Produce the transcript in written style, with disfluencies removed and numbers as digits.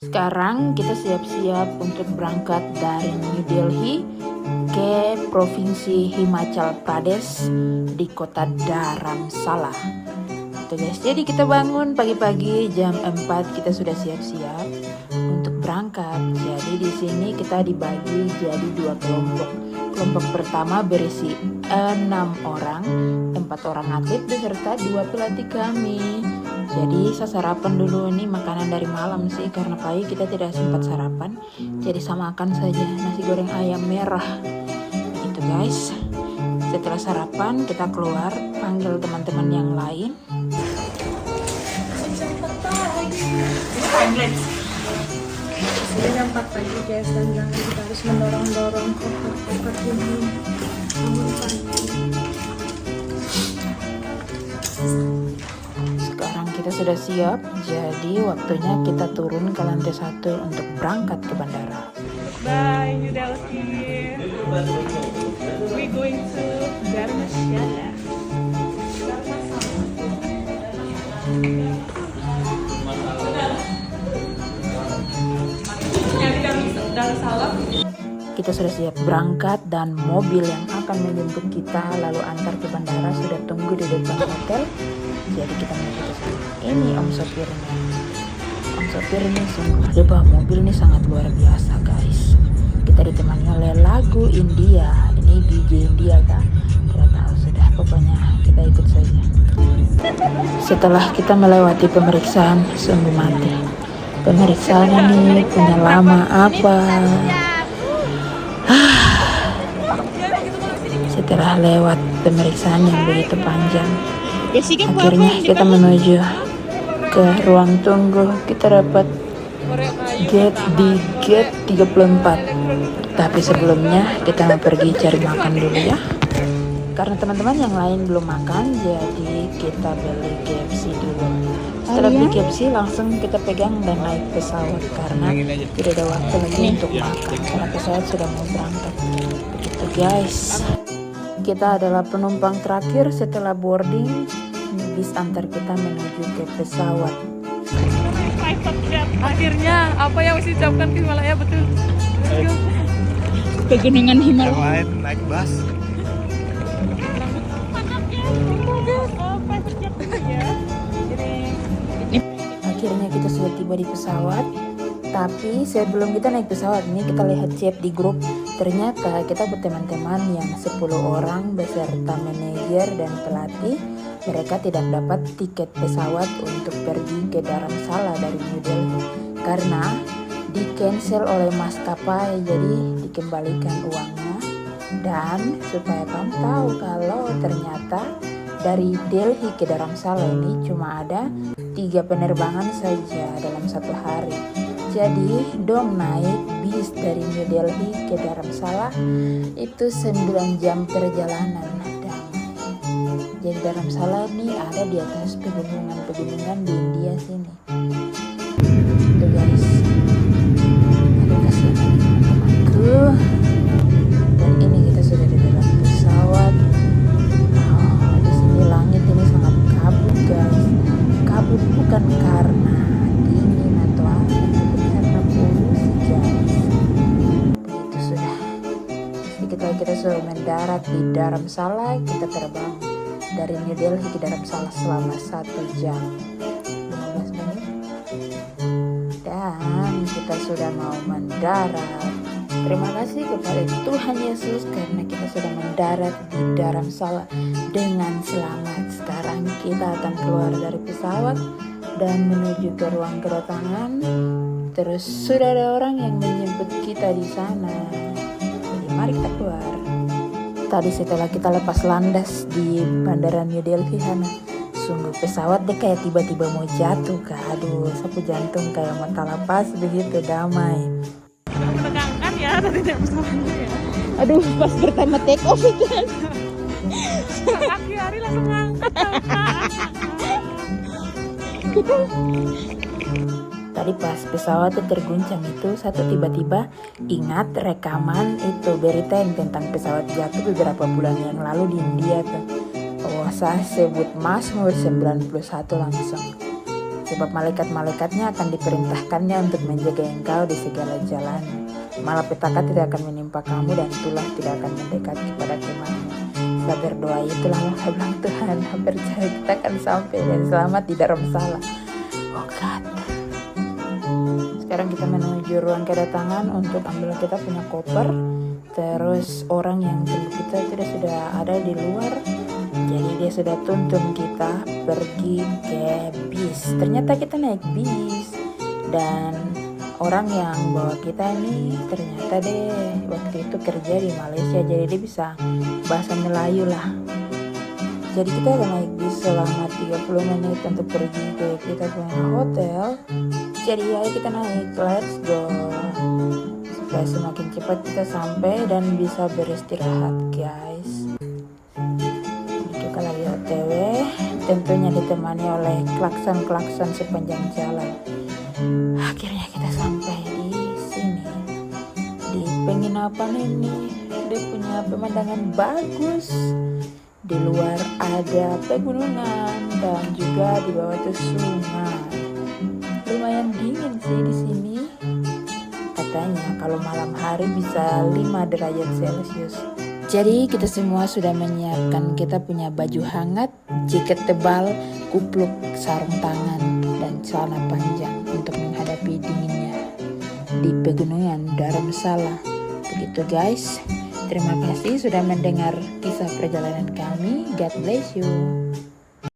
Sekarang kita siap-siap untuk berangkat dari New Delhi ke Provinsi Himachal Pradesh di kota Dharamsala. Itu guys, jadi kita bangun pagi-pagi jam 4 kita sudah siap-siap untuk berangkat. Jadi di sini kita dibagi jadi 2 kelompok. Kelompok pertama berisi 6 orang, 4 orang atlet beserta 2 pelatih kami. Jadi saya sarapan dulu, ini makanan dari malam sih karena pagi kita tidak sempat sarapan. Jadi sama makan saja nasi goreng ayam merah. Gitu guys. Setelah sarapan kita keluar panggil teman-teman yang lain. Sudah jam 4 pagi guys, dan jangan kita harus mendorong-dorong kotak-kotak ini. Sekarang kita sudah siap, jadi waktunya kita turun ke lantai 1 untuk berangkat ke bandara. Bye New Delhi. We going to Dharamsala. Kita sudah siap berangkat dan mobil yang akan menjemput kita lalu antar ke bandara sudah tunggu di depan hotel. Jadi kita menuju ke sana. Ini om sopirnya. Om sopir ini sungguh hebat, mobil ini sangat luar biasa guys. Kita ditemani oleh lagu India. Ini DJ India kan. Tidak tahu sudah, pokoknya kita ikut saja. Setelah kita melewati pemeriksaan, sungguh mati. Pemeriksaan ini punya lama apa? Setelah lewat pemeriksaan yang begitu panjang, akhirnya kita menuju ke ruang tunggu. Kita dapat gate di gate 34. Tapi sebelumnya kita mau pergi cari makan dulu ya. Karena teman-teman yang lain belum makan, jadi kita beli KFC dulu. Setelah beli KFC langsung kita pegang dan naik pesawat karena tidak ada waktu lagi untuk makan karena pesawat sudah mau berangkat. Begitu guys. Kita adalah penumpang terakhir setelah boarding. Bis antar kita menuju ke pesawat. Akhirnya apa yang harus diucapkan ke Himalaya betul. Pegunungan Himalaya. Yang lain naik bus. Akhirnya kita sudah tiba di pesawat. Tapi sebelum kita naik pesawat ini kita lihat chat di grup. Ternyata kita berteman-teman yang 10 orang beserta manajer dan pelatih. Mereka tidak dapat tiket pesawat untuk pergi ke Dharamsala dari New Delhi karena di cancel oleh maskapai, jadi dikembalikan uangnya. Dan supaya kamu tahu kalau ternyata dari Delhi ke Dharamsala ini cuma ada 3 penerbangan saja dalam 1 hari. Jadi dong naik bis dari New Delhi ke Dharamsala itu 9 jam perjalanan. Jadi Dharamsala ini ada di atas pegunungan di India sini. Itu guys. Aduh kasihan teman-temanku. Dan ini kita sudah di dalam pesawat. Oh, di sini langit ini sangat kabut guys. Kabut bukan karena dingin atau apa, tapi karena polusi guys. Begitu sudah. Kita sudah mendarat di Dharamsala, kita terbang dari New Delhi ke Dharamsala selama 1 jam 15 menit dan kita sudah mau mendarat. Terima kasih kepada Tuhan Yesus karena kita sudah mendarat di Dharamsala dengan selamat. Sekarang kita akan keluar dari pesawat dan menuju ke ruang kedatangan. Terus sudah ada orang yang menjemput kita di sana. Jadi mari kita keluar. Tadi setelah kita lepas landas di bandara New Delhi sana, sungguh pesawat deh kayak tiba-tiba mau jatuh kak. Aduh, sapu jantung kayak mau lepas begitu damai. Menegangkan ya tadi pesawatnya ya. Aduh, pas pertama take off kan. Kaki hari langsung ngangkat. Tadi pas pesawat terguncang itu satu tiba-tiba ingat rekaman itu berita yang tentang pesawat jatuh beberapa bulan yang lalu di India tuh. Oh, saya sebut Mazmur 91 langsung. sebab malaikat-malaikatnya akan diperintahkannya untuk menjaga engkau di segala jalan. Malapetaka tidak akan menimpa kamu dan tulah tidak akan mendekat kepada kemahmu. Saya berdoa itulah saya bilang Tuhan, percaya kita akan sampai dan selamat di dalam salah. Oh God. Sekarang kita menuju ruang kedatangan untuk ambil kita punya koper. Terus orang yang tunggu kita itu sudah ada di luar. Jadi dia sudah tuntun kita pergi ke bis. Ternyata kita naik bis. Dan orang yang bawa kita ini ternyata deh waktu itu kerja di Malaysia. Jadi dia bisa bahasa Melayu lah. Jadi kita akan naik bis selama 30 menit untuk pergi ke kita punya hotel. Jadi ayo kita naik, let's go. Supaya semakin cepat kita sampai dan bisa beristirahat guys. Kita lagi OTW, tentunya ditemani oleh klakson-klakson sepanjang jalan. Akhirnya kita sampai di sini, di penginapan ini. Dia punya pemandangan bagus. Di luar ada pegunungan dan juga di bawah itu sungai. Lumayan dingin sih di sini. Katanya kalau malam hari bisa 5 derajat Celcius. Jadi kita semua sudah menyiapkan kita punya baju hangat, jaket tebal, kupluk, sarung tangan, dan celana panjang untuk menghadapi dinginnya di pegunungan Dharamsala. Begitu guys. Terima kasih sudah mendengar kisah perjalanan kami. God bless you.